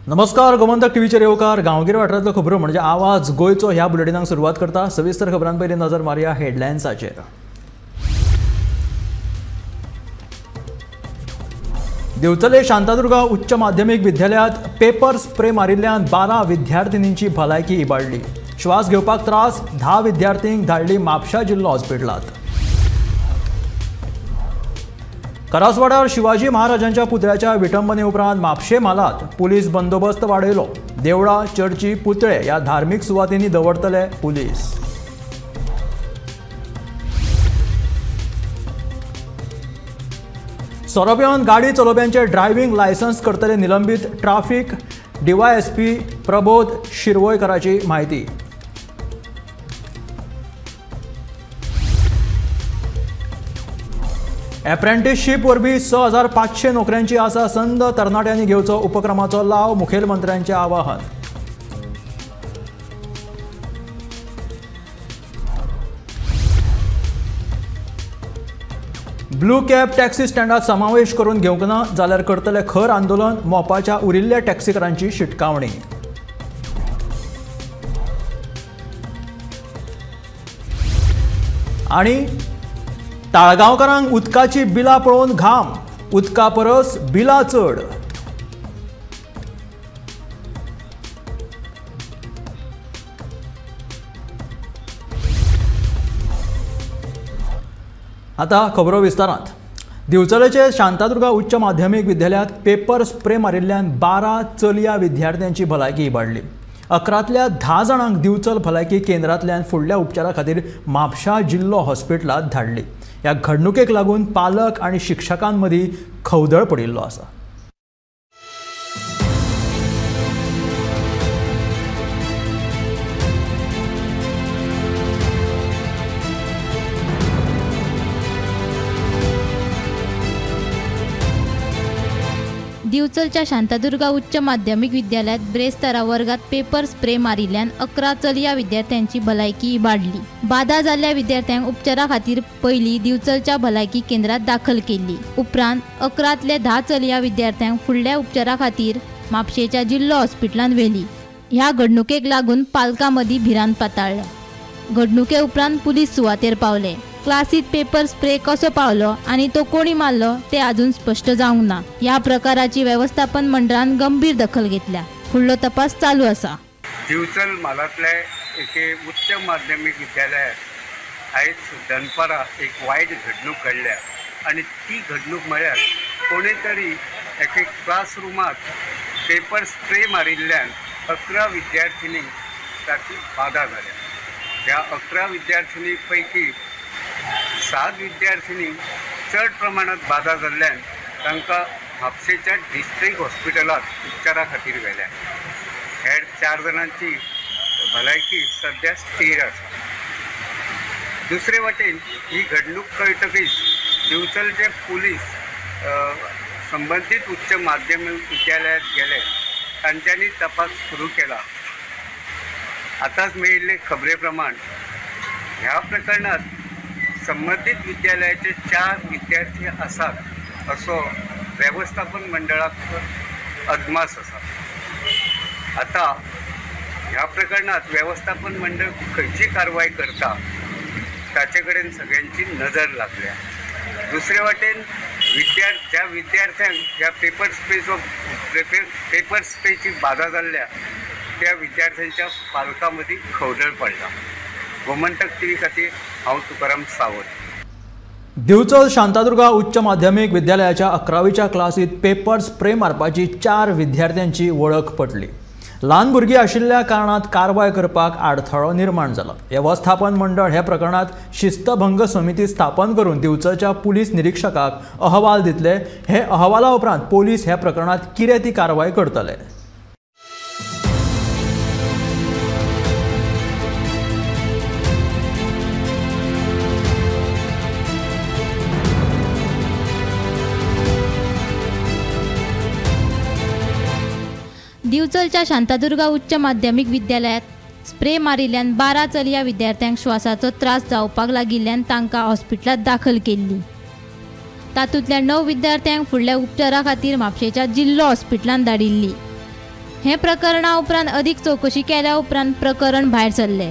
नमस्कार, गोमंतक टीव्हीचे येवकार गांवगिरी वाठारांतल्यो खबरो म्हणजे आवाज गोयचो ह्या बुलेटिनाक सुरवात करता। सविस्तर खबरां पयलीं नजर मारया हेडलायन्साचेर। दिवचले शांतादुर्गा उच्च माध्यमीक विद्यालयात पेपर स्प्रे मारिल्ल्यान 12 विद्यार्थिनींची भलायकी इबाडली। श्वास घेवपाक त्रास 10 विद्यार्थींक धाडली म्हापशा जिल्लो हॉस्पिटलांत। करासवाड्यार शिवाजी महाराजांच्या पुतळ्याच्या विटंबने उपरांत म्हापशे म्हालात पुलीस बंदोबस्त वाडयलो। देवळां, चर्ची, पुतळे ह्या धार्मीक सुवातींनी दवरतले पुलीस। सोरोप्यान गाडी चलोवप्यांचे ड्रायव्हिंग लायसन्स करतले निलंबित। ट्राफिक डीवायएसपी प्रबोध शिरवयकराची माहिती। एप्रेंटिसशीप वरवीं 6500 नोकऱ्यांची आसा। संद तरणाट्यांनी घेवचो उपक्रमाचो लाव, मुखेलमंत्र्यांचें आवाहन। ब्लू कॅब टॅक्सी स्टँडात समावेश करून घेवंक ना जाल्यार करतले खर आंदोलन। मोपाच्या उरिल्ल्या टॅक्सीकारांची शिटकावणी। आणि ताळगांवकारांक उदकाची बिलां पळोवन घाम, उदका परस बिलां चड। आता खबरो विस्तारांत। दिवचलेचे शांतादुर्गा उच्च माध्यमीक विद्यालयात पेपर स्प्रे मारिल्ल्यान 12 चलया विद्यार्थ्यांची भलायकी इबाडली। 11तल्या 10 जाणांक दिवचल भलायकी केंद्रांतल्यान फुडल्या उपचारा खातीर म्हापशा जिल्लो हॉस्पिटलांत धाडली। ह्या घडणुकेक लागून पालक आनी शिक्षकांमदीं खवदळ पडिल्लो आसा। दिवचलच्या शांतादुर्गा उच्च माध्यमिक विद्यालयात ब्रेस्तारा वर्गात पेपर स्प्रे मारिल्ल्यान 11 चलया विद्यार्थ्यांची भलायकी इबाडली। बाधा जाल्ल्या विद्यार्थ्यांक उपचारा खातीर पयलीं दिवचलच्या भलायकी केंद्रात दाखल केल्ली। उपरांत 11तल्या 10 चलया विद्यार्थ्यांक फुडल्या उपचारा खातीर म्हापशेच्या जिल्लो हॉस्पिटलांत व्हेली। ह्या घडणुकेक लागून पालकां मदीं भिरांत पाताळ्ळ्या। घडणुके उपरांत पुलीस सुवातेर पावले। क्लासीत पेपर स्प्रे कसो पावलो आणि तो कोणी मारलो ते अजून स्पष्ट जावंक ना। या प्रकाराची व्यवस्थापन मंडळान गंभीर दखल घेतल्या। फुडलो तपास चालू आसा। दिवचल म्हालांतले एके उच्च माध्यमीक विद्यालयात आयज दनपारा एक वायट घडणूक घडल्या आणि ती घडणूक म्हळ्यार कोणी तरी एके क्लासरुमात पेपर स्प्रे मारिल्ल्यान 11 विद्यार्थिनींक ताची बाधा जाल्या। ह्या 11 विद्यार्थिनी पैकी 7 विद्यार्थिनींक चड प्रमाणात बाधा जाल्ल्यान तांकां म्हापशेच्या डिस्ट्रिक्ट हॉस्पिटलांत उपचारा खातीर व्हेल्या। हेर 4 जाणांची भलायकी सध्या स्थिर आसा। दुसरे वटेन ही घडणूक कळटकीच दिवचलचे पुलीस संबंधीत उच्च माध्यमीक विद्यालयात गेले। तांच्यांनी तपास सुरू केला। आताच मेळिल्ले खबरे प्रमाण ह्या प्रकरणात संबंधित विद्यालयाचे 4 विद्यार्थी आसात असो व्यवस्थापन मंडळाक अदमास आसा। आता ह्या प्रकरणात व्यवस्थापन मंडळ खंयची कारवाई करता ताचे कडेन सगळ्यांची नजर लागल्या। दुसरे वाटेन ज्या विद्यार्थ्यांक ह्या पेपर स्प्रेची बाधा जाल्ल्या त्या विद्यार्थ्यांच्या पालकां मदीं खवदळ पडला। गोमंतक टीव्ही खातीर हांव तुकाराम सावंत। दिवचल शांतादुर्गा उच्च माध्यमीक विद्यालयाच्या 11वीच्या क्लासीत पेपर स्प्रे मारपाची 4 विद्यार्थ्यांची वळख पटली। ल्हान भुरगीं आशिल्ल्या कारणात कारवाय करपाक आडथळो निर्माण जाला। व्यवस्थापन मंडळ हे प्रकरणात शिस्तभंग समिती स्थापन करून दिवचलच्या पुलीस निरीक्षकाक अहवाल दितले। हे अहवाला उपरांत पोलीस ह्या प्रकरणात कितें ती कारवाय करतले। दिवचलच्या शांतादुर्गा उच्च माध्यमिक विद्यालयात स्प्रे मारिल्ल्यान 12 चलया विद्यार्थ्यांक श्वासाचो त्रास जावपाक लागिल्ल्यान तांकां हॉस्पिटलांत दाखल केल्ली। तातूंतल्या 9 विद्यार्थ्यांक फुडल्या उपचारा खातीर म्हापशेच्या जिल्लो हॉस्पिटलांत धाडिल्ली। हे प्रकरणा उपरांत अदीक चौकशी केल्या उपरांत प्रकरण भायर सरले।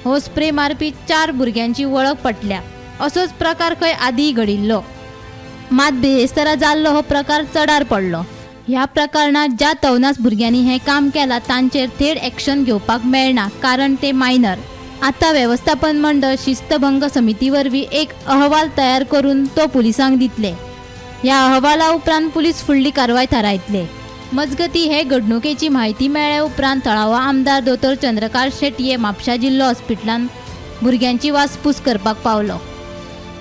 हो स्प्रे मारपी 4 भुरग्यांची वळख पटल्या। असोच प्रकार खंय आदीं घडिल्लो, मात बेरेस्तारा जाल्लो हो प्रकार चडार पडलो। ह्या प्रकरणात ज्या 14 भुरग्यांनी हे काम केलां तांचेर थेट एक्शन घेवपाक मेळना, कारण ते मायनर। आता व्यवस्थापन मंडळ शिस्तभंग समिती वरवीं एक अहवाल तयार करून तो पुलिसांक दितले। ह्या अहवाला उपरांत पुलीस फुडली कारवाय थारायतले। मजगती हे घडणुकेची म्हायती मेळ्ळे उपरांत थळावो आमदार दोतोर चंद्रकांत शेटये म्हापशा जिल्लो हॉस्पिटलांत भुरग्यांची वासपूस करपाक पावलो।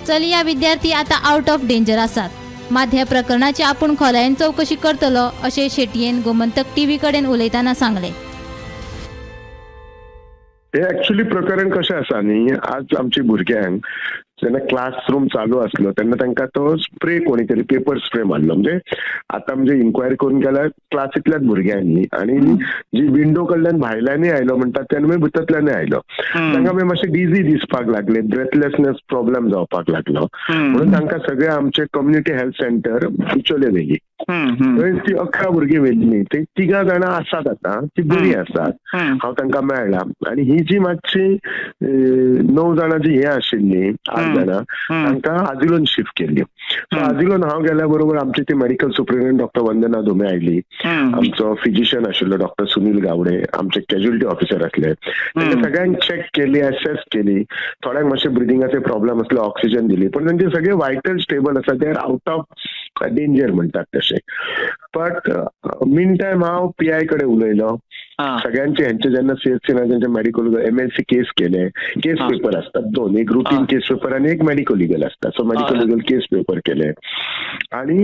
चलया विद्यार्थी आता आउट ऑफ डेंजर आसात, मात ह्या प्रकरणाची आपूण खोलायेन चौकशी करतलो अशें शेटयेन गोमंतक टीव्ही कडेन उलयतना सांगले। हे ऍक्च्युली प्रकरण कशें आसा न्ही, आज आमची भुरग्यांक जेन्ना क्लासरूम चालू आसलो तेन्ना तांकां तो स्प्रे कोणी तरी पेपर स्प्रे मारलो। म्हणजे इन्क्वायरी करून गेल्यार क्लासींतल्याच भुरग्यांनी आणि जी विंडो कडल्यान भायल्यानय आयलो म्हणटात तेन्ना मागीर भितरल्यानय आयलो। तांकां मागीर मातशें डिझी दिसपाक लागले, ब्रेथलेसनेस प्रॉब्लेम जावपाक लागलो, म्हणून तांकां सगळे आमचे कम्युनिटी हेल्थ सेंटर उचले व्हेली। ती 11 भुरगीं व्हेल्ली, ते 3 जाणां आसात आतां, ती बरी आसात, हांव तांकां मेळ्ळा। आणि ही जी मातशी 9 जाणां जी हे आशिल्ली 8 जाणां तांकां आजिलोन शिफ्ट केल्ली। सो आजिलोन हांव गेल्या बरोबर आमची ती मेडिकल सुपरिटेंडंट डॉक्टर वंदना धुमे आयली, आमचो फिजिशियन आशिल्लो डॉक्टर सुनील गावडे, आमचे कॅज्युअलिटी ऑफिसर आसले, तांकां सगळ्यांक चेक केली, असेस केली, थोड्यांक मातशे ब्रिदिंगाचे प्रॉब्लेम आसले, ऑक्सिजन दिली, पण तांचे सगळे वायटल स्टेबल आसा, they are out of danger म्हणटात तशें। बट मीन टायम हांव PI कडेन उलयलो, सगळ्यांचे ह्यांचे जेन्ना CHC मेडिकल MLC केस केले, केस पेपर असतात 2, एक रुटीन केस पेपर आणि एक मेडिकल लिगल असतात। सो मेडिकल लिगल केस पेपर केले आणि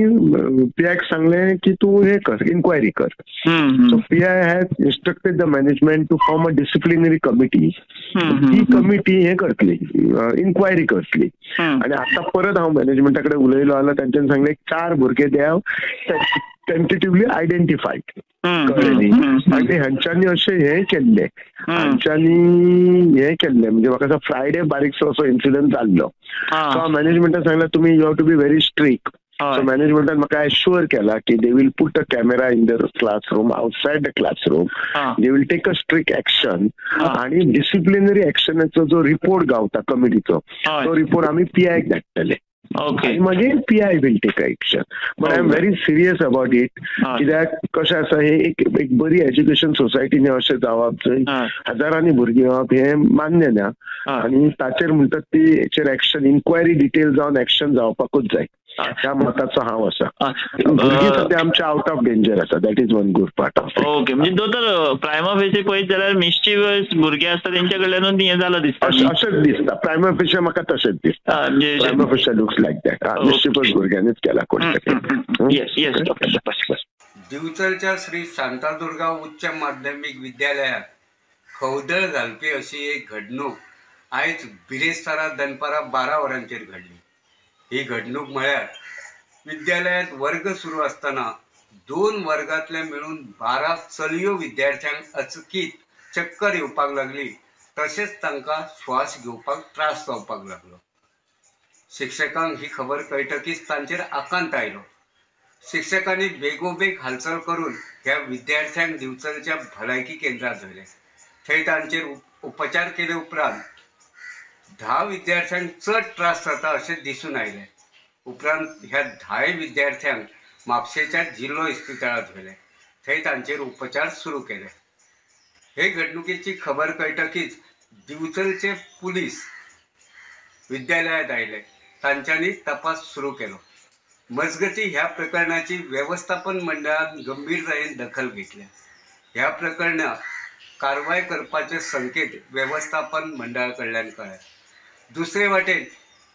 PI सांगले की तू हे कर, इन्क्वायरी कर। So PI has instructed the management to form a disciplinary committee. ती कमिटी हे करतली, इन्क्वायरी करतली। आणि आता परत हांव मॅनेजमेंटाकडे उलयलो आला, त्यांच्यानी सांगले 4 भुरगे देव टेंटेटिव्हली आयडेंटिफाईड कळ्ळें। आणि हांच्यांनी अशें हे केल्ले, म्हणजे म्हाका फ्रायडे बारीकसो असो इन्सिडंट जाल्लो। सो मॅनेजमेंटान सांगलें तुमी you have to be very strict. So मॅनेजमेंटान म्हाका एश्युअर केला की they will put a camera in the classroom, outside the classroom, they will take a strict action आणि डिसिप्लिनरी एक्शनाचो जो रिपोर्ट गावता कमिटीचो तो रिपोर्ट आमी PI क धाडटले। मागीर PI will take action. But I am very serious about it, कित्याक कशें आसा हे एक बरी एज्युकेशन सोसायटीने अशें जावप, जंय हजारांनी भुरगीं येवप हे मान्य ना, आणि ताचेर म्हणटात ती हेचेर एक्शन, इन्क्वायरी डिटेल जावन एक्शन जावपाकूच जाय, त्या मताचो हांव आसा। भुरगीं सध्या आमचे आउट ऑफ डेंजर आसा, that is one good part of it. Okay, म्हणजे दोतोर प्रायमा फेसी पळयत जाल्यार मिस्चिव्हस भुरगे आसता तेंच्या कडल्यानूच हे जालो दिसता। अशेंच दिसता, प्रायमा फेसी म्हाका तशेंच दिसता, prima facie looks like that, mischievous भुरग्यांनीच केला कोणी तरी। Yes doctor. दिवचलच्या श्री शांतादुर्गा उच्च माध्यमिक विद्यालयात खवदळ घालपी अशी एक घडणूक आयज बिरेस्तारा दनपारा 12 वरांचेर घडली। ही घडणूक म्हळ्यार विद्यालयात वर्ग सुरू असताना 2 वर्गातले मिळून 12 चलयो विद्यार्थ्यांक अचकीत चक्कर येवपाक लागली, तशेंच तांकां श्वास घेवपाक त्रास जावपाक लागलो। शिक्षकांक ही खबर कळटकीच तांचेर आकांत आयलो। शिक्षकांनी बेगोबेग हालचाल करून ह्या विद्यार्थ्यांक दिवचलच्या भलायकी केंद्रात व्हेले। थंय तांचेर उपचार केले उपरांत 10 विद्यार्थ्यांक चड त्रास जाता अशें दिसून आयलें। उपरांत ह्या 10 विद्यार्थ्यांक म्हापशेच्या जिल्लो इस्पितळांत व्हेले, थंय तांचेर उपचार सुरू केले। हे घडणुकेची खबर कळटकीच दिवचलचे पुलीस विद्यालयात आयले, तांच्यांनी तपास सुरू केलो। मजगती ह्या प्रकरणाची व्यवस्थापन मंडळान गंभीरतायेन दखल घेतल्या। ह्या प्रकरणात कारवाय करपाचे संकेत व्यवस्थापन मंडळा कडल्यान कळ्ळे। दुसरे वाटेन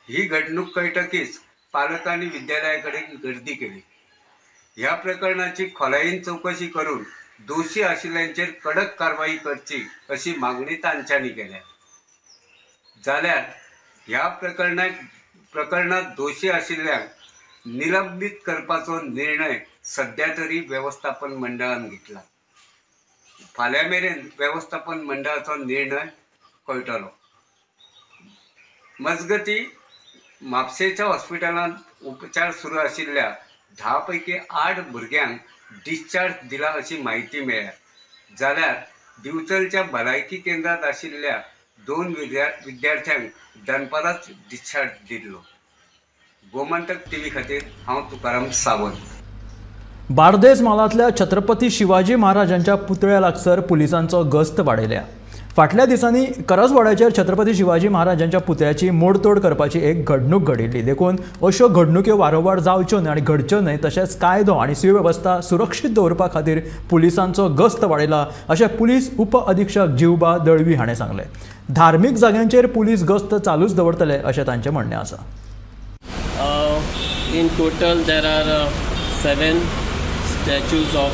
ही घडणूक कळटकीच पालकांनी विद्यालयाकडे गर्दी केली। ह्या प्रकरणाची खोलायेन चौकशी करून दोशी आशिल्ल्यांचेर कडक कारवाई करची अशी मागणी तांच्यांनी केल्या। जाल्यार ह्या प्रकरणात दोशी आशिल्ल्यांक निलंबित करपाचो निर्णय सध्या तरी व्यवस्थापन मंडळान घेतला। फाल्यां मेरेन व्यवस्थापन मंडळाचो निर्णय कळटलो। मजगती म्हापशेच्या हॉस्पिटलांत उपचार सुरू आशिल्ल्या 10 पैकी 8 भुरग्यांक डिस्चार्ज दिला अशी माहिती मेळ्ळ्या। जाल्यार दिवचलच्या भलायकी केंद्रात आशिल्ल्या 2 विद्यार्थ्यांक दनपाराच डिस्चार्ज दिल्लो. गोमंतक टीव्ही खातीर हांव तुकाराम सावंत. बार्देस मालांतल्या छत्रपती शिवाजी महाराजांच्या पुतळ्या लागसर पुलिसांचो गस्त वाडयल्या. फाटल्या दिसांनी करजवाड्याचेर छत्रपती शिवाजी महाराजांच्या पुतळ्याची मोडतोड करपाची एक घडणूक घडिल्ली. देखून अश्यो घडणुक्यो वारंवार जावच्यो न्हय आनी घडच्यो न्हय तशेंच कायदो आनी सुवेवस्था सुरक्षीत दवरपा खातीर पुलिसांचो गस्त वाडयला अशें पुलीस उप अधीक्षक जिवबा दळवी हाणें सांगलें. धार्मीक जाग्यांचेर पुलीस गस्त चालूच दवरतले अशें तांचें म्हणणें आसा. In total there are 7 statues of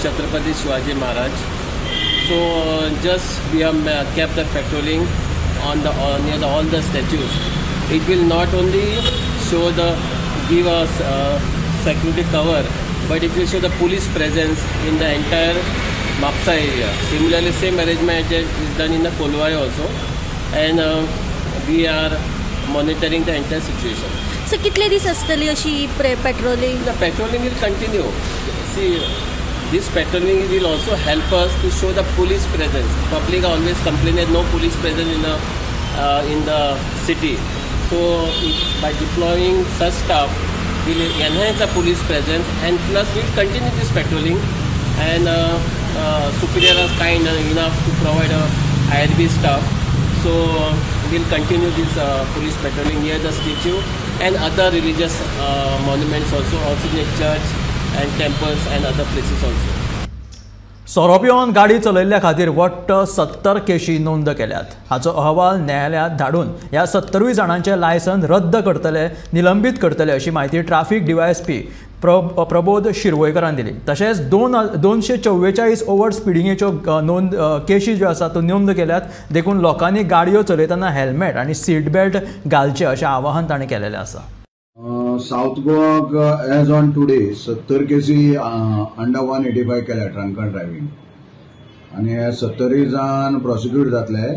Chhatrapati Shivaji Maharaj. So just we have kept the patrolling on the near all the statues. It will not only give us security cover, but it will show the police presence in the entire Mapsa area. Similarly, same arrangement is done in the Kolwai also, and we are monitoring the entire situation. So कितले दीस आसतली अशी patrolling? The patrolling will continue. See, this patrolling will also help us to show the police presence. Public always complain that no police presence in the city. So by deploying such staff, we will enhance the police presence, and plus we will continue this patrolling. And superior is kind enough to provide a IRB staff. So we will continue this police patrolling near the statue and other religious monuments also near church and temples and other places also. सोरोप्योन गाडी चलयल्ल्या खातीर वट्ट 70 केशी नोंद केल्यात. हाचो अहवाल न्यायालयांत धाडून ह्या 70 जाणांचे लायसन रद्द करतले, निलंबीत करतले अशी माहिती ट्रॅफिक DYSP प्रबोध शिरवयकरान दिली. तशेंच 244 ओव्हर स्पिडींगेच्यो केशी ज्यो आसा त्यो नोंद केल्यात. देखून लोकांनी गाडयो चलयतना हेल्मेट आनी सीट बेल्ट घालचें अशें आवाहन ताणें केलेलें आसा. South Goa as on today 70 केसी अंडर 185 केल्या ड्रंक अँड ड्रायव्हिंग, आनी हे 70 जाण प्रोसिक्यूट जातले.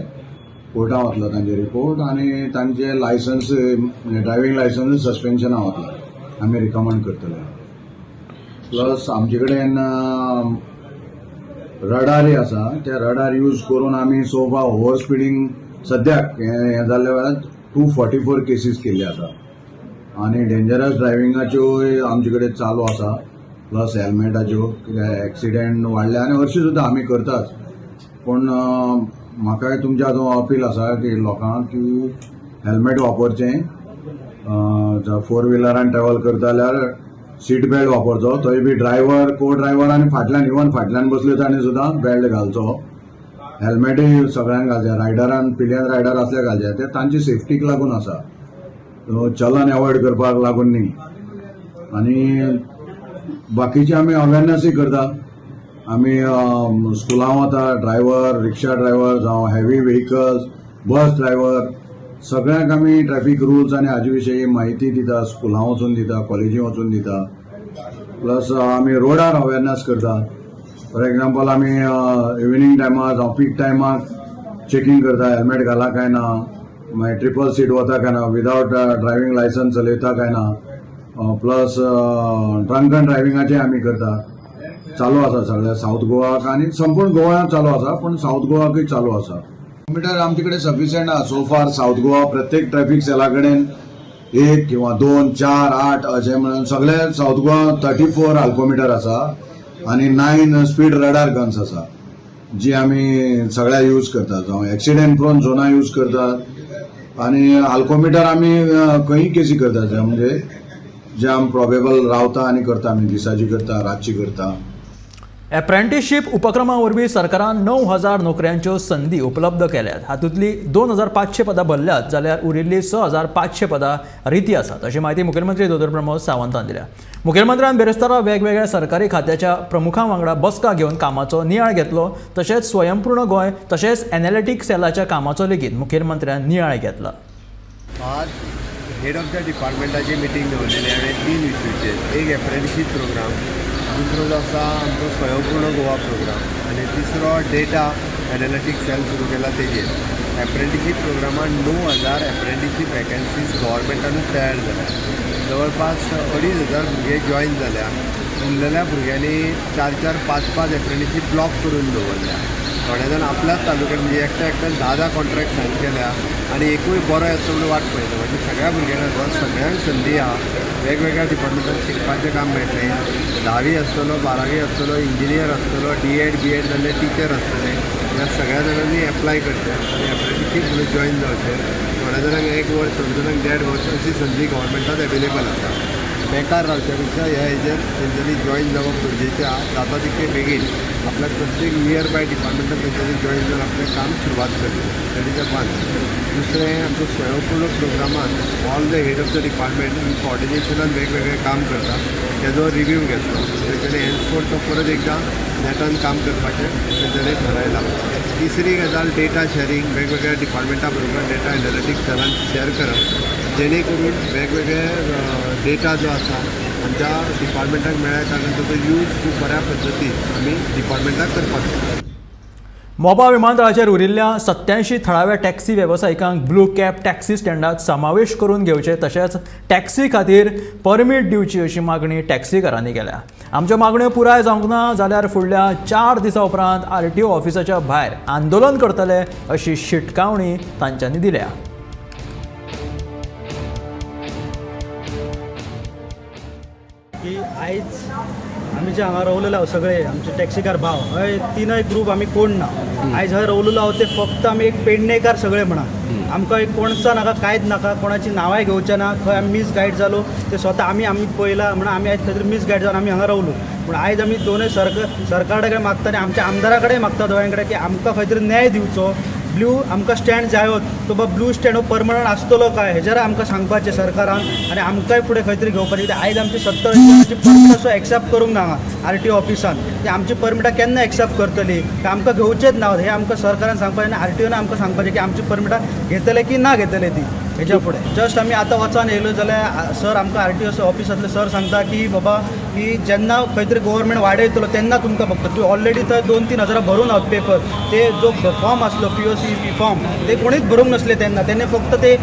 कोर्टान वतलो तांचे रिपोर्ट आनी तांचे लायसन्स ड्रायव्हिंग लायसन्स सस्पेन्शना वतले. आमी रिकमेंड करतले. प्लस आमचे कडेन रडारी आसा, त्या रडार यूज करून आमी सोफा ओव्हर स्पिडींग सद्याक हे जाल्ल्या वेळार 244 केसीस केल्ले आसा. आनी डेंजरस ड्रायव्हिंगाच्यो आमचे कडेन चालू आसा. प्लस हेल्मेटाच्यो एक्सिडेंट वाडले आनी हरशीं सुद्दां आमी करतात. पूण म्हाका तुमच्या हातूंत अपील आसा की लोकांक की हेल्मेट वापरचें. 4 व्हिलरान ट्रॅव्हल करता जाल्यार सीट बेल्ट वापरचो. थंय बी ड्रायव्हर को ड्रायव्हर आनी फाटल्यान इवन फाटल्यान बसले ताणें सुद्दां बेल्ट घालचो. हेल्मेटूय सगळ्यांक घालचें. रायडरान पिलियन रायडर आसले घालचे. ते तांची सेफ्टीक लागून आसा, चलन एवॉयड करपाक लागून न्ही. आनी बाकीचे आमी अवेरनसूय करता. आमी स्कुलां वता, ड्रायव्हर, रिक्षा ड्रायव्हर जावं हेवी व्हेकल्स, बस ड्रायव्हर सगळ्यांक आमी ट्रॅफिक रुल्स आनी हाजे विशयी म्हायती दिता. स्कुलां वचून दिता, कॉलेजी वचून दिता. प्लस आमी रोडार अवेरनस करता. फॉर एग्जाम्पल आमी इवनिंग टायमार जावं पीक टायमार चेकिंग करता. हेल्मेट घाला काय ना, मागीर ट्रिपल सीट वता काय ना, विदावट ड्रायव्हिंग लायसन्स चलयता काय ना. प्लस ड्रंक अँड ड्रायव्हिंगाचें आमी करता. चालू आसा सगळ्या साऊथ गोवाक आनी संपूर्ण गोंयांत चालू आसा, पूण साऊथ गोवाकूय चालू आसा. किलोमिटर आमचे कडेन सफिशियंट आहा. सो फार साऊथ गोवा प्रत्येक ट्रॅफिक सेला कडेन 1 किंवा 2, 4, 8 अशें म्हणून सगळे साऊथ गोवा 34 अल्कोमिटर आसा आनी 9 स्पीड रडार गन्स आसा जी आमी सगळ्या यूज करतात. जावं एक्सिडेंट प्रोन झोना यूज करतात. आनी अल्कोमिटर आमी खंयी केसी करतात, म्हणजे जे आमी प्रोबेबल रावता आनी करता. आमी दिसाची करता, रातची करता. एप्रेंटिसशीप उपक्रमा वरवीं सरकारान 9000 नोकऱ्यांच्यो संदी उपलब्ध केल्यात. हातूंतली 2500 पदां भरल्यात, जाल्यार उरिल्ली 6500 पदां रिती आसात अशी माहिती मुखेलमंत्री दोतोर प्रमोद सावंतान दिल्या. मुखेलमंत्र्यान बेरेस्तारा वेगवेगळ्या सरकारी खात्याच्या प्रमुखां वांगडा बसका घेवन कामाचो नियाळ घेतलो. तशेंच स्वयंपूर्ण गोंय तशेंच एनालिटीक सेलाच्या कामाचो लेगीत मुखेलमंत्र्यान नियाळ घेतला. आज हेड ऑफ द डिपार्टमेंटाची मिटींग दवरलेली हांवें 3 इश्यूचेर. एक एप्रेंटिसशीप प्रोग्राम, दुसरो जो आसा आमचो स्वयंपूर्ण गोवा प्रोग्राम आनी तिसरो डेटा एनालिटीक सेल सुरू केला तेजेर. एप्रेंटिसशीप प्रोग्रामान 9000 एप्रेंटिसशीप वॅकन्सीज गव्हर्मेंटानूच तयार जाल्या. जवळपास 2500 भुरगे जॉईन जाल्या. उरलेल्या भुरग्यांनी 4-4, 5-5 एप्रेंटिसशीप ब्लॉक करून दवरल्या. थोडे जाण आपल्याच तालुक्यात म्हणजे एकट्यान 10 कॉन्ट्रॅक्ट सायन केल्या आनी एकूय बरो येता म्हणून वाट पळयता. म्हणजे सगळ्या भुरग्यांना सगळ्यांक संदी आहा, वेगवेगळ्या डिपार्टमेंटात शिकपाचें काम मेळटलें. 10वी आसतलो, 12वी आसतलो, इंजिनियर आसतलो, D.Ed, B.Ed जाल्ले टिचर आसतले. ह्या सगळ्या जाणांनी एप्लाय करचें आनी एप्रेंटिसशीप म्हणून जॉईन जावचें. थोड्या जाणांक 1 वर्स, थोड्या जाणांक 1.5 वर्स अशी संदी गोवोरमेंटात एवेलेबल आसा. बेकार रावच्या पेक्षा ह्या हेजेर तेंच्यांनी जॉईन जावप गरजेचें आहा. जाता तितके बेगीन आपल्या प्रत्येक नियर बाय डिपार्टमेंटात तेंच्यांनी जॉईन जावन आपलें काम सुरवात करचें. That is one. दुसरें, आमचो स्वयंपूर्ण प्रोग्रामांत all the head of the department कॉर्डिनेशनान वेगवेगळें काम करता, तेजो रिव्यू घेतलो. तेंच्यांनी हेन्सफोर्थ तो परत एकदां नेटान काम करपाचें तेंच्यांनी थारायलां. तिसरी गजाल डेटा शेअरिंग, वेगवेगळ्या डिपार्टमेंटा बरोबर डेटा एनालिटिक्सांत शेअर करप, जेणे करून वेगवेगळे डेटा जो आसा आमच्या डिपार्टमेंटाक मेळ्ळ्या कारणान ताचो यूज खूब बऱ्या पद्दतीन आमी डिपार्टमेंटाक करपाक शकता. मोपा विमानतळाचेर उरिल्ल्या 87 थळाव्या टॅक्सी वेवसायिकांक ब्लू कॅब टॅक्सी स्टँडात समावेश करून घेवचे तशेंच टॅक्सी खातीर परमीट दिवची अशी मागणी टॅक्सीकारांनी केल्या. आमच्यो मागण्यो पुराय जावंक ना जाल्यार फुडल्या 4 दिसां उपरांत RTO ऑफिसाच्या भायर आंदोलन करतले अशी शिटकावणी तांच्यांनी दिल्या. की आयज आमी जे हांगा रावलेले आहो सगळे आमचे टॅक्सीकार भाव, हय तीनय ग्रूप आमी कोण ना. आयज हय रावलेलो आहो ते फक्त आमी एक पेडणेकार सगळे म्हणा. आमकां एक कोणचा नाका, कांयच नाका, कोणाची नांवांय घेवचें ना. खंय आमी मिसगायड जालो ते स्वता आमी पळयला म्हणून आमी आयज खंय तरी मिसगायड जावन आमी हांगा रावलो. पूण आयज आमी दोनूय सरकारा कडेन मागता आनी आमच्या आमदारा कडेन मागता दोळ्यां कडेन की आमकां खंय तरी न्याय दिवचो. ब्लू आमकां स्टँड जायोत, तो बाबा ब्लू स्टँड हो परमनंट आसतलो काय हेजेर आमकां सांगपाचें सरकारान आनी आमकांय फुडें खंय तरी घेवपाचें. कित्याक आयज आमची 70 जणांची परमिटां सुद्दां एक्सेप्ट करूंक ना हांगा RTO ऑफिसान. ती आमची परमिटां केन्ना एक्सेप्ट करतली काय आमकां घेवचेच ना हे आमकां सरकारान सांगपाचें आनी RTOन आमकां सांगपाचें की आमची परमिटां घेतले की ना घेतले ती हेच्या फुडें. जस्ट आमी आतां वचून येयलो जाल्यार सर आमकां RTO ऑफिसांतले सर सांगता की बाबा की जेन्ना खंय तरी गव्हर्मेंट वाडयतलो तेन्ना तुमकां फक्त तूं ऑलरेडी थंय 2-3 हजारां भरून आहात पेपर. ते जो फॉर्म आसलो POCP फॉर्म ते कोणीच भरूंक नसले तेन्ना. तेणे फक्त ते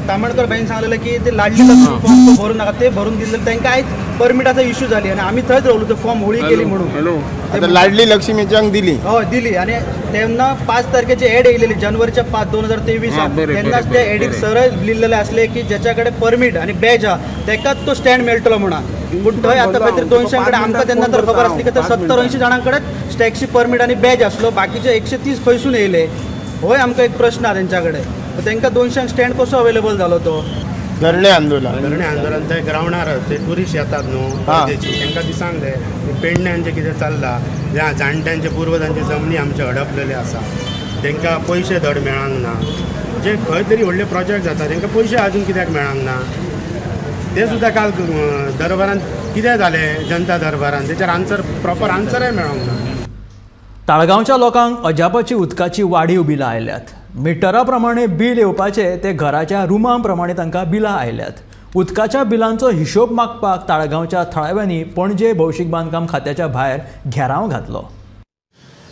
तामणकर बाईन सांगलेलें की ते लाडली लक्ष्मी फॉर्म तो भरूं नाका, ते भरून दिलें. तांकां आयज परमिटाचो इश्यू जाली आनी आमी थंयच रावलो तो फॉर्म होळी केली म्हणून. लाडली लक्ष्मीच्यांक दिली हय दिली आनी तेन्ना 5 तारखेची एड येयलेली जानेवारीच्या 5, 2023 तेन्नाच ते एडीक सरळ लिहिलेले असले की ज्याच्या कडेन परमीट आनी बॅज आहा तेकाच तो स्टँड मेळटलो म्हणून. पूण थंय आतां खंय तरी 200 कडेन आमकां तेन्ना तर खबर आसली की 70-80 जाणां कडेन टॅक्सी परमीट आनी बॅज आसलो, बाकीचे 130 खंयसून येयले. होय आमकां एक प्रश्न आहा तेंच्या कडेन. तेंकां 200 स्टँड कसो अवेलेबल जालो तो. धरणे आंदोलन थंय ग्रावंडार ते टुरिस्ट येतात न्हू तांकां दिसांक जाय पेडण्यांचें कितें चल्लां, ज्या जाणट्यांचे पुर्वजांचे जमनी आमचे हडपलेले आसा तांकां पयशे धड मेळांक ना. जे खंय तरी व्हडले प्रोजेक्ट जाता तांकां पयशे आजून कित्याक मेळांक ना ते सुद्दां काल दरबारान कितें जालें जनता दरबारान तेचेर आन्सर प्रॉपर आन्सरय मेळोंक ना. ताळगांवच्या लोकांक अजापाची उदकाची वाडीव बिलां आयल्यात. मिटरा प्रमाणे बील येवपाचे ते घराच्या रुमां प्रमाणे तांकां बिलां आयल्यात. उदकाच्या बिलांचो हिशोब मागपाक ताळगांवच्या थळाव्यांनी पणजे भौशीक बांदकाम खात्याच्या भायर घेराव घातलो.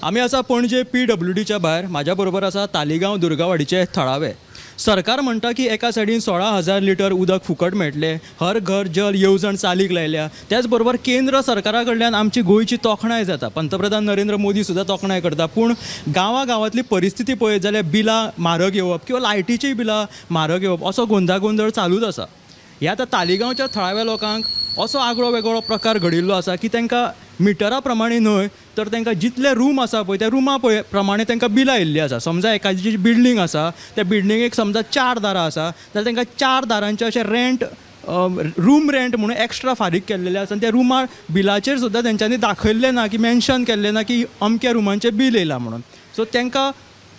आमी आसा पणजे PWDच्या भायर. म्हाज्या बरोबर आसा तालिगांव दुर्गावाडीचे थळावे. सरकार म्हणटा की एका सायडीन 16,000 लिटर उदक फुकट मेळटलें, हर घर जल येवजण चालीक लायल्या. त्याच बरोबर केंद्र सरकारा कडल्यान आमची गोंयची तोखणाय जाता. पंतप्रधान नरेंद्र मोदी सुद्दां तोखणाय करता. पूण गांवागांवांतली परिस्थिती पळयत जाल्यार बिलां म्हारग येवप किंवा लायटीचीय बिलां म्हारग येवप असो गोंधळ चालूच आसा. ह्या आतां तालिगांवच्या थळाव्या लोकांक असो आगळो वेगळो प्रकार घडिल्लो आसा की तांकां मिटरा प्रमाणे न्हय तर तांकां जितले रूम आसा पळय त्या रुमा प्रमाणे तांकां बिलां येयल्लीं आसा. समजा एखादी बिल्डींग आसा त्या बिल्डिंगेक समजा 4 दारां आसा जाल्यार तांकां 4 दारांचें अशें रेंट रूम रेंट म्हणून एक्स्ट्रा फारीक केल्लेले आसा. आनी त्या रुमा बिलाचेर सुद्दां तेंच्यांनी दाखयल्लें ना की मेन्शन केल्लें ना की अमक्या रुमांचें बील येयलां म्हणून. सो तांकां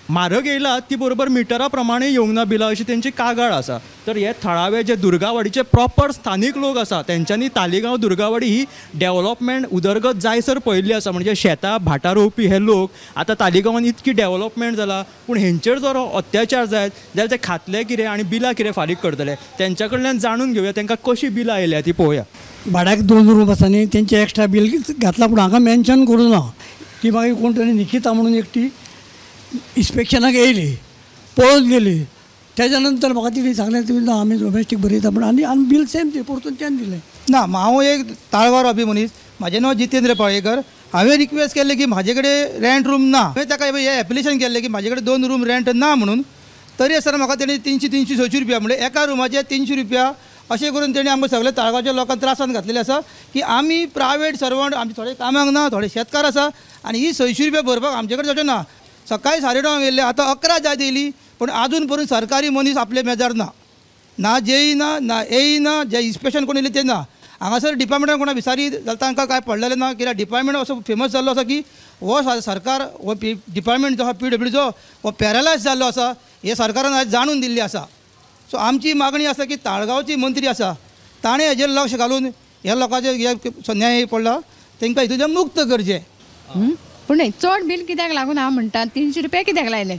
म्हारग येयला ती बरोबर मिटरा प्रमाणे येवंक ना बिलां अशी तेंची कागाळ आसा. तर हे थळावे जे दुर्गावाडीचे प्रॉपर स्थानीक लोक आसा तेंच्यांनी तालिगांव दुर्गावाडी ही डेव्हलपमेंट उदरगत जायसर पळयल्ली आसा. म्हणजे शेतां भाटां रोवपी हे लोक आतां तालिगांवान इतकी डेव्हलपमेंट जाला पूण हेंचेर जर अत्याचार जायत जाल्यार ते खातले कितें आनी बिलां कितें फारीक करतले तेंच्या कडल्यान जाणून घेवया तांकां कशी बिलां आयल्या ती पळोवया. भाड्याक 2 रूम आसा न्ही तेंचे एक्स्ट्रा बील घातला पूण हांगा मेन्शन करूं ना. ती मागीर कोण तरी निकिता म्हणून एकटी इन्स्पेक्शनाक येयली पळोवन गेली. तेच्या नंतर म्हाका तिणें सांगलें तुमी ना आमी डोमेस्टीक भरयता पूण आनी बिल सेम ते परतून त्यान दिलें. ना हांव एक ताळगांव रावपी मनीस. म्हाजें नांव जितेंद्र पाळयेकर. हांवें रिक्वेस्ट केल्लें की म्हाजे कडेन रेंट रूम ना. हांवें ताका हें एप्लिकेशन केल्लें की म्हाजे कडेन 2 रूम रेंट ना म्हणून. तरी आसतना म्हाका तेणी 300-360 रुपया म्हणजे एका रुमाचे 300 रुपया अशें करून तेणी आमकां सगळे ताळगांवच्या लोकांक त्रासान घातलेले आसा की आमी प्रायवेट सर्वंट, आमी थोडे कामाक ना, थोडे शेतकार आसा आनी ही 600 रुपया भरपाक आमचे कडेन जावचें ना. सकाळी 9:30 गेल्ले, आतां 11 जाय येयली, पूण आजून पर्यंत सरकारी मनीस आपले मेजार ना जेई ना एई ना, जे इन्स्पेक्शन कोण येयले ते ना. हांगासर डिपार्टमेंटान कोणा विचारी जाल्यार तांकां काय पडलेलें ना. कित्याक डिपार्टमेंट असो फेमस जाल्लो आसा की हो सरकार हो डिपार्टमेंट जो आसा PWDचो हो पॅरलायज जाल्लो आसा. हे सरकारान आयज जाणून दिल्ली आसा. सो आमची मागणी आसा की ताळगांवची मंत्री आसा ताणें हेजेर लक्ष घालून ह्या लोकांचे जे न्याय पडला तांकां हितूंतल्यान मुक्त करचें. पूण चड बील कित्याक लागून हांव म्हणटा 300 रुपया कित्याक लायले?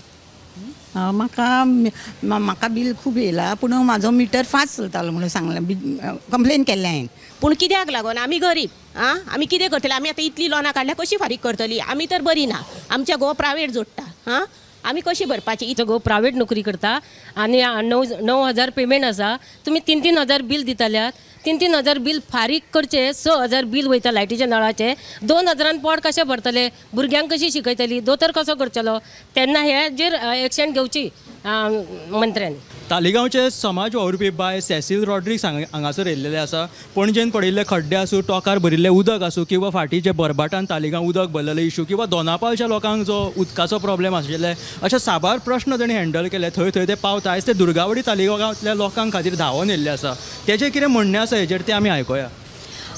म्हाका बील खूब येयला, पूण म्हाजो मिटर फास्ट चलतालो म्हणून सांगलें, कंप्लेन केल्लें हांवें. पूण कित्याक लागून आमी गरीब आमी कितें करतली? आमी आतां इतली लोनां काडल्या कशी फारीक करतली? आमी तर बरी ना, आमच्या घोव प्रायवेट जोडटा. आमी कशी भरपाची? इचो घोव प्रायवेट नोकरी करता आनी 9,000 पेमेंट आसा. तुमी 3,000 बील दिताल्यात. 3,000 बील फारीक करचे, 6,000 बील वयता लायटीच्या नळाचे. 2,000 पोड कशें भरतले? भुरग्यांक कशी शिकयतली? दोतोर कसो करचलो? तेन्ना हेजेर एक्शन घेवची मंत्र्यांनी. तालिगांवचे समाज वावुरपी बाय सेसील रॉड्रिग्स हांगासर येयल्लेले आसा. पणजेन पडिल्ले खड्डे आसूं, टोकार भरिल्लें उदक आसूं, किंवा फाटीं जे बरबाटान तालिगांव उदक भरलेले इशू, किंवा दोनापावलच्या लोकांक जो उदकाचो प्रॉब्लेम आशिल्ले, अशे साबार प्रश्न तांणी हँडल केले. थंय ते पावता. आयज ते दुर्गावडी तालिगांवांतल्या लोकांक खातीर धांवून येयल्ले आसा. तेजें कितें म्हणणें आसा हेजेर ते आमी आयकोया.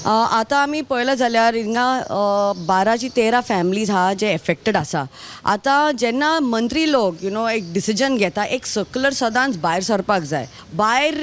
आतां आमी पळयलें जाल्यार हिंगा 12-13 फॅमिलीज आहा जे एफेक्टेड आसा. आतां जेन्ना मंत्री लोक एक डिसिजन घेता, एक सर्क्युलर सदांच भायर सरपाक जाय. भायर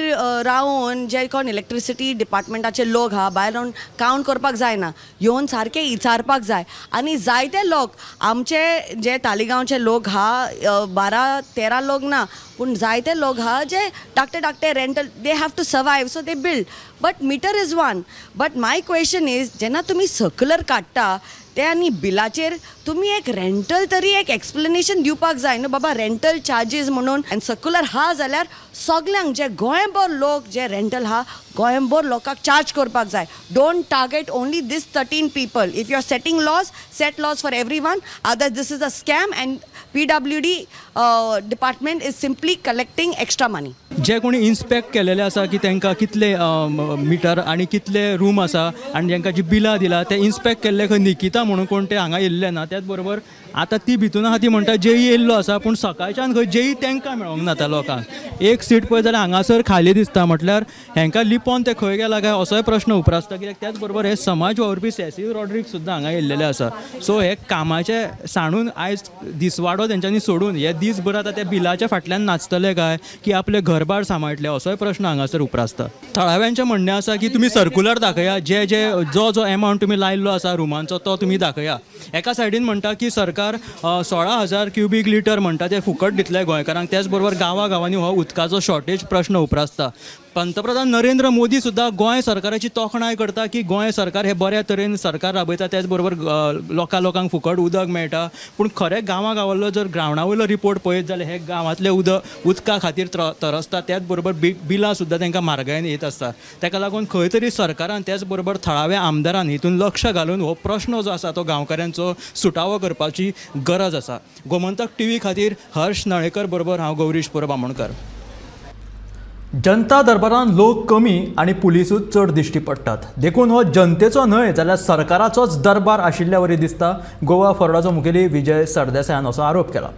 रावन जे कोण इलेक्ट्रिसिटी डिपार्टमेंटाचे लोक आहा भायर रावन कावंट करपाक जायना, येवन सारके विचारपाक जाय. आनी जायते लोक आमचे जे तालिगांवचे लोक आहा 12-13 लोक ना, पूण जायते लोक आहा जे धाकटे rental they have to survive, so they build. But metre is one. But my question is, जेन्ना तुमी सर्क्युलर काडटा ते आनी बिलाचेर तुमी एक रेंटल तरी एक एक्सप्लेनेशन दिवपाक जाय न्हू बाबा, रेंटल चार्जीस म्हणून. आनी सर्क्युलर हा जाल्यार सगल्यांक जे गोंयभर लोक जे रेंटल हा गोंयभर लोकांक चार्ज करपाक जाय. Don't target only these 13 people. If you are setting laws, set laws for everyone, others this is a scam and PWD department is simply collecting extra money. जे कोणी इन्स्पेक्ट केलेले आसा की तांकां कितले मिटर आनी कितले रूम आसा आनी जांकां जी बिलां दिला ते इन्स्पेक्ट केल्ले खंय निकिता म्हणून कोण ते हांगा येयल्ले ना. त्याच बरोबर आतां ती भितून आहा ती म्हणटा जेई येयल्लो आसा, पूण सकाळच्यान खंय जेई तांकां मेळोंक ना त्या लोकांक. एक सीट पळय जाल्यार हांगासर खाली दिसता. म्हटल्यार हांकां लिपोवन ते खंय गेला काय असोय प्रश्न उपरासता. कित्याक त्याच बरोबर हे समाज वावुरपी सेसील रॉड्रिग्स सुद्दां हांगा येयल्लेले आसा. सो हे कामाचे सांडून आयज दिसवाडो तेंच्यांनी सोडून हे दिसभर आतां त्या बिलाच्या फाटल्यान नाचतले काय की आपले घरबार सांबाळटले, असोय प्रश्न हांगासर उपरासता. थळाव्यांचें म्हणणें आसा की तुमी सर्क्युलर दाखया, जो एमावंट तुमी लायल्लो आसा रुमांचो तो तुमी दाखया. एका सायडीन म्हणटा की सरकार 16,000 क्युबिक लिटर म्हणटा ते फुकट दितले गोंयकारांक. त्याच बरोबर गांवांनी हो उदकाचो शॉर्टेज प्रश्न उपरासता. पंतप्रधान नरेंद्र मोदी सुद्दां गोंय सरकाराची तोखणाय करता की गोंय सरकार हे बऱ्या तरेन सरकार राबयता, त्याच बरोबर लोकांक फुकट उदक मेळटा. पूण खरें गांवांलो जर ग्रावंडा वयलो रिपोर्ट पळयत जाल्यार हे गांवांतले उदका खातीर तरसता. त्याच बरोबर बिलां सुद्दां तांकां म्हारगायेन येत आसता. ताका लागून खंय तरी सरकारान त्याच बरोबर थळाव्या आमदारान हितून लक्ष घालून हो प्रश्न जो आसा तो गांवकारांचो सुटावो करपाची गरज आसा. गोमंतक TV खातीर हर्ष नाळेकर बरोबर हांव गौरीश बामणकर. जनता दरबारान लोक कमी आणि पुलिसूच चड दिश्टी पडटात. देखून हो जनतेचो न्हय जाल्यार सरकाराचोच दरबार आशिल्ल्या वरी दिसता. गोवा फोरडाचो मुखेली विजय सरदेसायान असो आरोप केला.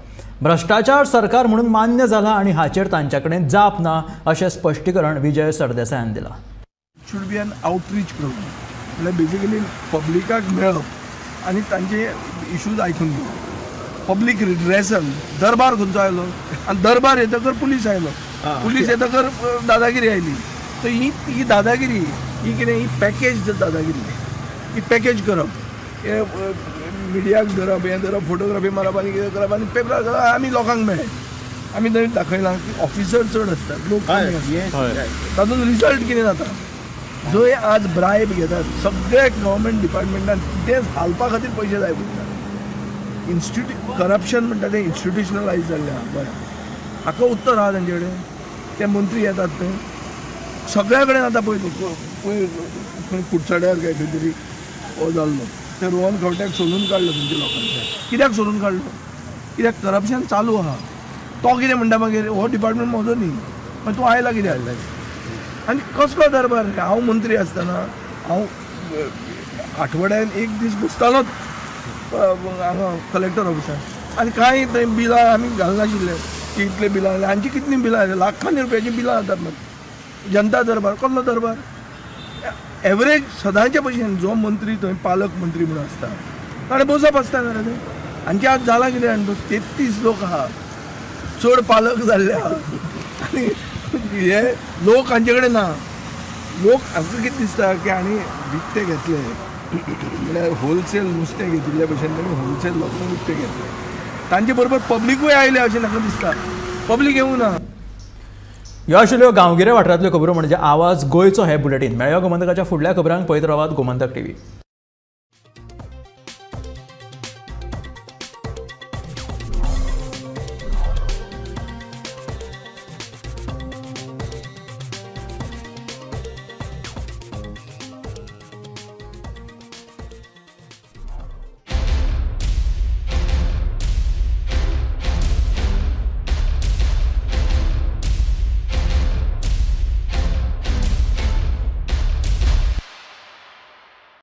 भ्रष्टाचार सरकार म्हणून मान्य जाला आणि हाचेर तांच्या कडेन जाप ना अशें स्पश्टीकरण विजय सरदेसायान दिलां. Should be an outreach program, म्हळ्यार बेजिकली पब्लिकाक मेळप आनी तांचे इश्यूज आयकून घेवप. पब्लीक रिड्रेसल दरबार खंयचो आयलो आनी दरबार येतकर पुलीस आयलो, पुलीस येतकर दादागिरी आयली. सो ही दादागिरी ही कितें, ही पॅकेज दादागिरी, ही पॅकेज करप, हे मिडियाक धरप, हें धरप, फोटोग्राफी मारप आनी कितें करप आनी पेपरार घालप. आमी लोकांक मेळ्ळे, आमी थंय दाखयलां की ऑफिसर चड आसतात, लोक तातूंत रिजल्ट कितें जाता. जंय आज ब्रायब घेतात सगळे गव्हर्मेंट डिपार्टमेंटान कितें घालपा खातीर पयशे जाय पडटा. करप्शन म्हणटा तें इन्स्टिट्युशनलायज जाल्लें आहा गोंयांत. हाका उत्तर आहा तांचे कडेन. ते मंत्री येतात थंय सगळ्या कडेन आतां पळय खंय कुडचड्यार काय खंय तरी हो जाल्लो ते रोहन खंवट्याक सोलून काडलो तुमच्या लोकांचे. कित्याक सोलून काडलो? कित्याक करप्शन चालू आहा. तो कितें म्हणटा मागीर हो डिपार्टमेंट म्हजो न्ही, मागीर तूं आयला कितें हाडला? आनी कसलो दरबार? हांव मंत्री आसतना हांव आठवड्यान एक दीस बसतालोच हांगा कलेक्टर ऑफिसार आनी कांय थंय बिलां आमी घालनाशिल्ले की इतले बिलां आयले. हांची कितली बिलां आयली? लाखांनी रुपयाची बिलां जातात मागीर. जनता दरबार कसलो दरबार? एवरेज सदांचे भशेन जो मंत्री थंय पालक मंत्री म्हणून आसता ताणें बसप आसता जाल्यार थंय. हांचे आज जाला कितें जाणा 33 लोक आहा, चड पालक जाल्ले आहा आनी हे लोक हांचे कडेन ना. लोक हांकां कितें दिसता की आनी विकते घेतले म्हळ्यार होलसेल नुस्तें घेतिल्ल्या भशेन ताणें होलसेल लोकांक विकते घेतले. तांचे बरोबर पब्लीकूय आयले अशें म्हाका दिसता. पब्लीक येवं ना. ह्यो आशिल्ल्यो गांवगिऱ्या वाठारांतल्यो खबरो म्हणजे आवाज गोंयचो हे बुलेटीन. मेळ्या गोमंतकाच्या फुडल्या खबरांक पळयत रावात गोमंतक TV.